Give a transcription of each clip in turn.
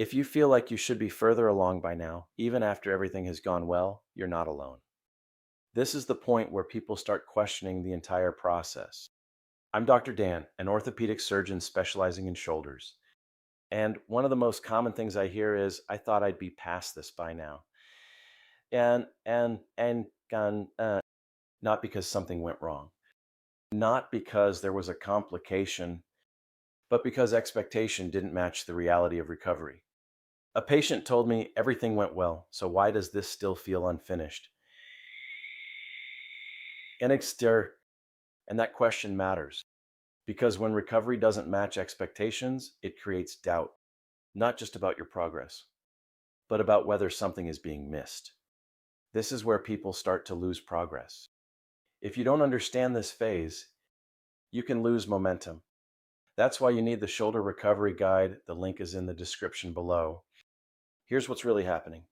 If you feel like you should be further along by now, even after everything has gone well, you're not alone. This is the point where people start questioning the entire process. I'm Dr. Dan, an orthopedic surgeon specializing in shoulders. And one of the most common things I hear is, I thought I'd be past this by now. And not because something went wrong, not because there was a complication, but because expectation didn't match the reality of recovery. A patient told me everything went well, so why does this still feel unfinished? And and that question matters because when recovery doesn't match expectations, it creates doubt, not just about your progress, but about whether something is being missed. This is where people start to lose progress. If you don't understand this phase, you can lose momentum. That's why you need the shoulder recovery guide. The link is in the description below. Here's what's really happening.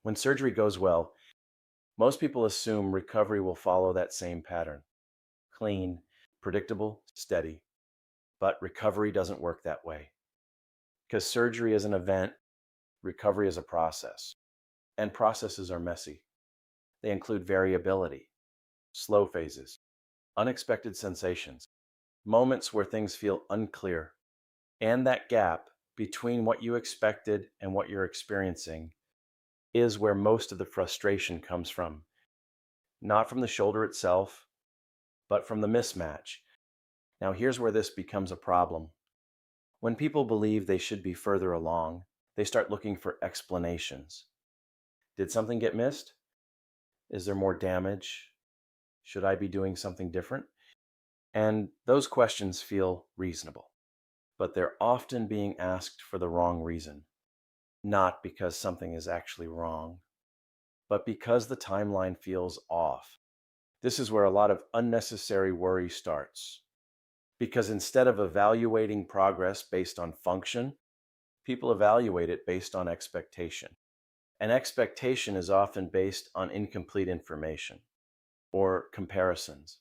When surgery goes well, most people assume recovery will follow that same pattern. Clean, predictable, steady. But recovery doesn't work that way. Because surgery is an event, recovery is a process. And processes are messy. They include variability, slow phases, unexpected sensations, moments where things feel unclear. And that gap between what you expected and what you're experiencing is where most of the frustration comes from. Not from the shoulder itself, but from the mismatch. Now, here's where this becomes a problem. When people believe they should be further along, they start looking for explanations. Did something get missed? Is there more damage? Should I be doing something different? And those questions feel reasonable, but they're often being asked for the wrong reason. Not because something is actually wrong, but because the timeline feels off. This is where a lot of unnecessary worry starts. Because instead of evaluating progress based on function, people evaluate it based on expectation. And expectation is often based on incomplete information, or comparisons,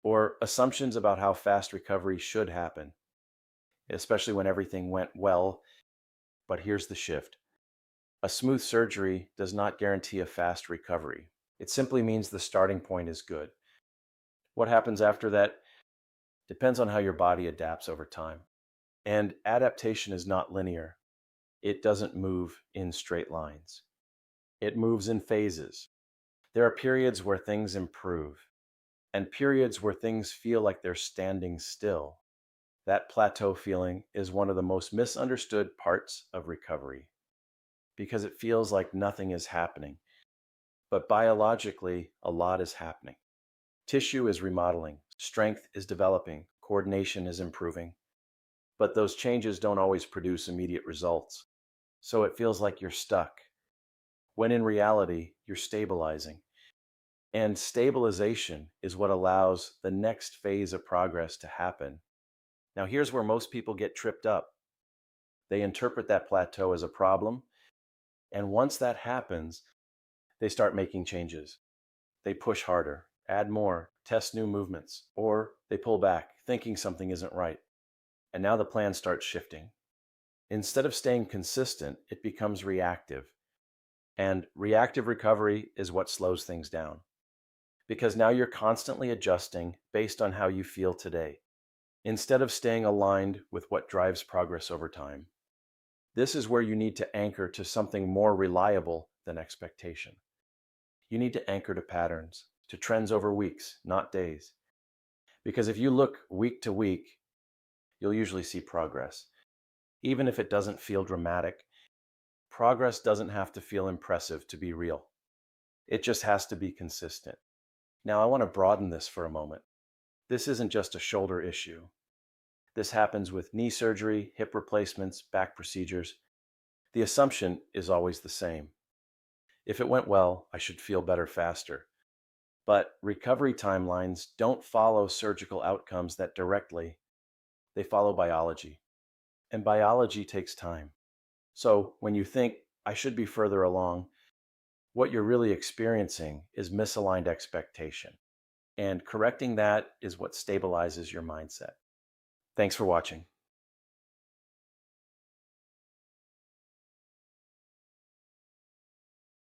or assumptions about how fast recovery should happen, especially when everything went well. But here's the shift. A smooth surgery does not guarantee a fast recovery. It simply means the starting point is good. What happens after that depends on how your body adapts over time. And adaptation is not linear. It doesn't move in straight lines. It moves in phases. There are periods where things improve, and periods where things feel like they're standing still. That plateau feeling is one of the most misunderstood parts of recovery, because it feels like nothing is happening. But biologically, a lot is happening. Tissue is remodeling, strength is developing, coordination is improving. But those changes don't always produce immediate results. So it feels like you're stuck, when in reality, you're stabilizing. And stabilization is what allows the next phase of progress to happen. Now, here's where most people get tripped up. They interpret that plateau as a problem, and once that happens, they start making changes. They push harder, add more, test new movements, or they pull back, thinking something isn't right. And now the plan starts shifting. Instead of staying consistent, it becomes reactive. And reactive recovery is what slows things down. Because now you're constantly adjusting based on how you feel today, instead of staying aligned with what drives progress over time. This is where you need to anchor to something more reliable than expectation. You need to anchor to patterns, to trends over weeks, not days. Because if you look week to week, you'll usually see progress. Even if it doesn't feel dramatic, progress doesn't have to feel impressive to be real. It just has to be consistent. Now, I want to broaden this for a moment. This isn't just a shoulder issue. This happens with knee surgery, hip replacements, back procedures. The assumption is always the same. If it went well, I should feel better faster. But recovery timelines don't follow surgical outcomes that directly. They follow biology. And biology takes time. So when you think, I should be further along, what you're really experiencing is misaligned expectation. And correcting that is what stabilizes your mindset. Thanks for watching.